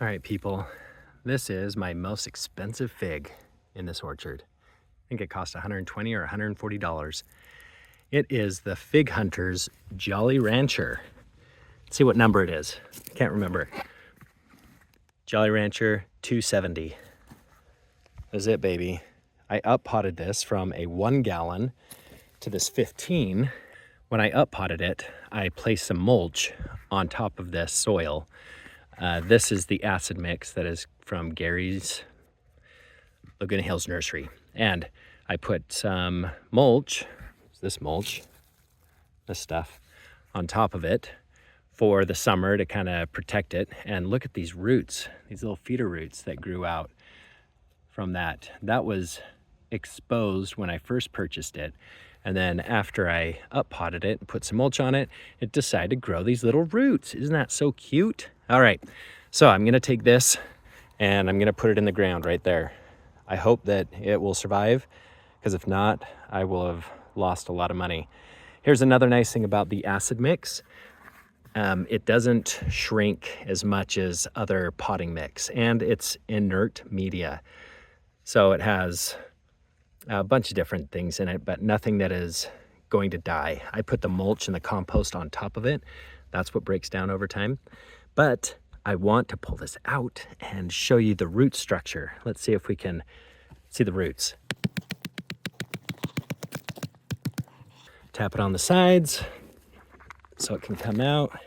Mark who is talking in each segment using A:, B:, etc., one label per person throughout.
A: All right, people, this is my most expensive fig in this orchard. I think it cost $120 or $140. It is the Fig Hunter's Jolly Rancher. Let's see what number it is. Can't remember. Jolly Rancher 270. That's it, baby. I up-potted this from a 1 gallon to this 15. When I up-potted it, I placed some mulch on top of this soil. This is the acid mix that is from Gary's Laguna Hills Nursery. And I put some mulch, this stuff, on top of it for the summer to kind of protect it. And look at these roots, these little feeder roots that grew out from that. That was exposed when I first purchased it. And then after I up-potted it and put some mulch on it, it decided to grow these little roots. Isn't that so cute? All right, so I'm gonna take this and I'm gonna put it in the ground right there. I hope that it will survive, because if not, I will have lost a lot of money. Here's another nice thing about the acid mix. It doesn't shrink as much as other potting mix, and it's inert media. So it has a bunch of different things in it, but nothing that is going to die. I put the mulch and the compost on top of it. That's what breaks down over time. But I want to pull this out and show you the root structure. Let's see if we can see the roots. Tap it on the sides so it can come out.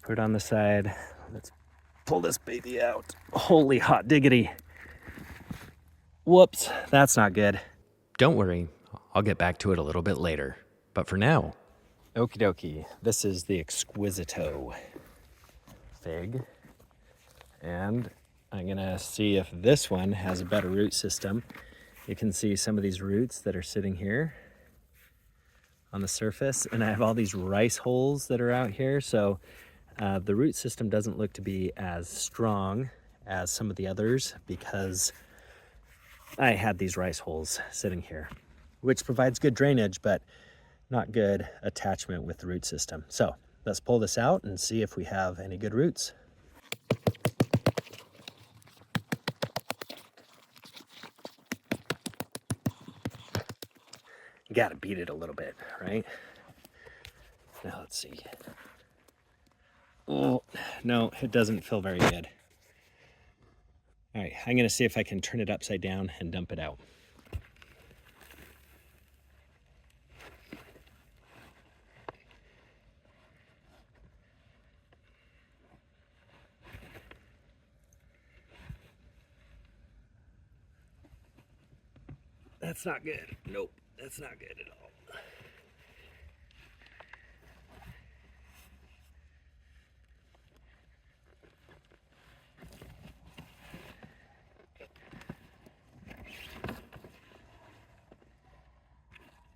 A: Put it on the side. Let's pull this baby out. Holy hot diggity. Whoops, that's not good. Don't worry, I'll get back to it a little bit later. But for now, okie dokie, this is the Equisito Fig. And I'm gonna see if this one has a better root system. You can see some of these roots that are sitting here on the surface, and I have all these rice holes that are out here. So the root system doesn't look to be as strong as some of the others, because I had these rice holes sitting here, which provides good drainage, but not good attachment with the root system. So let's pull this out and see if we have any good roots. You gotta beat it a little bit, right? Now let's see. Oh, no, it doesn't feel very good. All right, I'm gonna see if I can turn it upside down and dump it out. That's not good. Nope, that's not good at all.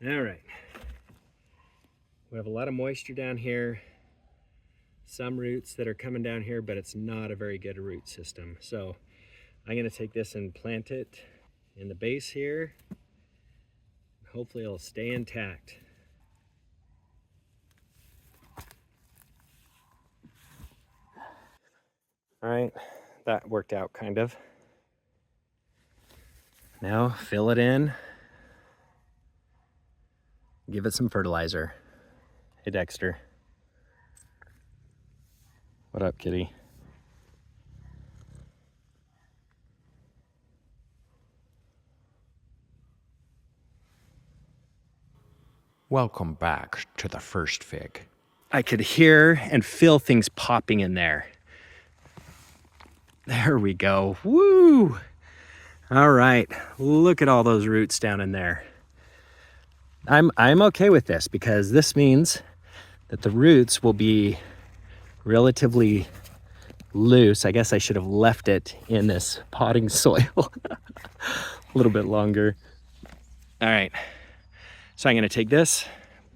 A: All right, we have a lot of moisture down here, some roots that are coming down here, but it's not a very good root system. So I'm gonna take this and plant it in the base here. Hopefully it'll stay intact. All right, that worked out kind of. Now fill it in. Give it some fertilizer. Hey, Dexter. What up, kitty?
B: Welcome back to the first fig.
A: I could hear and feel things popping in there. There we go. Woo! All right, look at all those roots down in there. I'm okay with this, because this means that the roots will be relatively loose. I guess I should have left it in this potting soil a little bit longer. All right, so I'm gonna take this,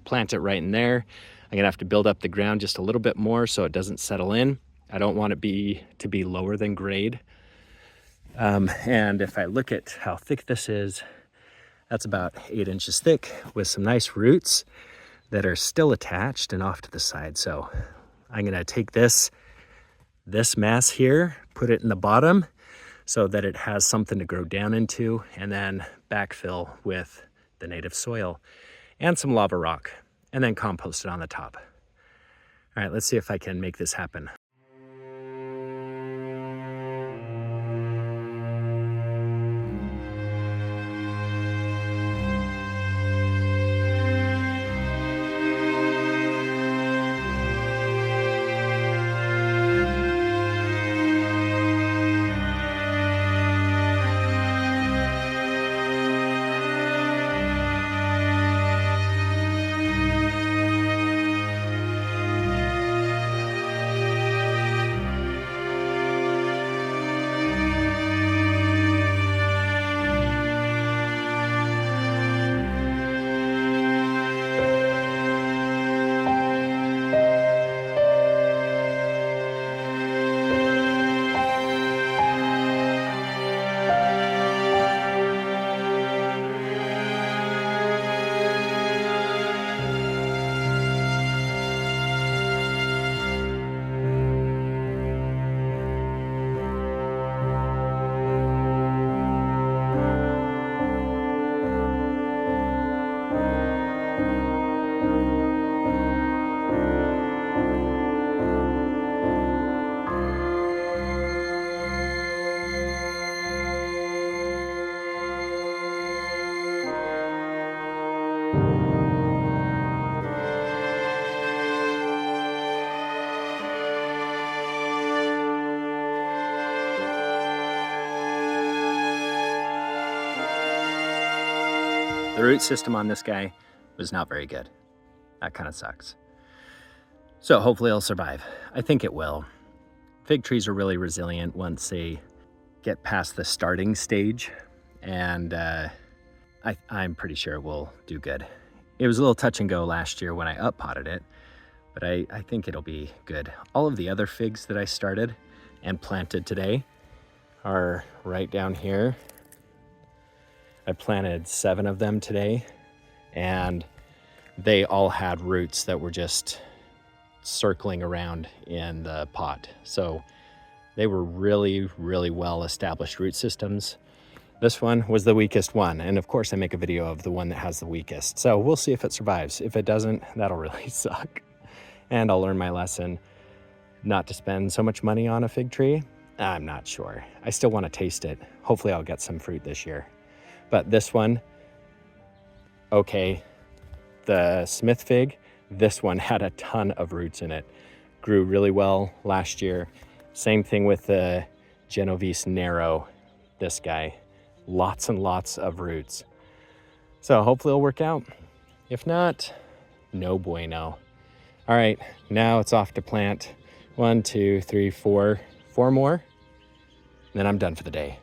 A: plant it right in there. I'm gonna have to build up the ground just a little bit more so it doesn't settle in. I don't want it to be lower than grade. And if I look at how thick this is, that's about 8 inches thick with some nice roots that are still attached and off to the side. So I'm gonna take this this mass here, put it in the bottom so that it has something to grow down into, and then backfill with the native soil and some lava rock, and then compost it on the top. All right, let's see if I can make this happen. The root system on this guy was not very good. That kind of sucks. So hopefully it'll survive. I think it will. Fig trees are really resilient once they get past the starting stage, and I'm pretty sure it will do good. It was a little touch and go last year when I up-potted it, but I think it'll be good. All of the other figs that I started and planted today are right down here. I planted 7 of them today, and they all had roots that were just circling around in the pot. So they were really, really well established root systems. This one was the weakest one, and of course I make a video of the one that has the weakest. So we'll see if it survives. If it doesn't, that'll really suck. And I'll learn my lesson not to spend so much money on a fig tree. I'm not sure. I still want to taste it. Hopefully I'll get some fruit this year. But this one, okay, the Smith fig, this one had a ton of roots in it. Grew really well last year. Same thing with the Genovese Narrow, this guy. Lots and lots of roots. So hopefully it'll work out. If not, no bueno. All right, now it's off to plant 1, 2, 3, 4 more. Then I'm done for the day.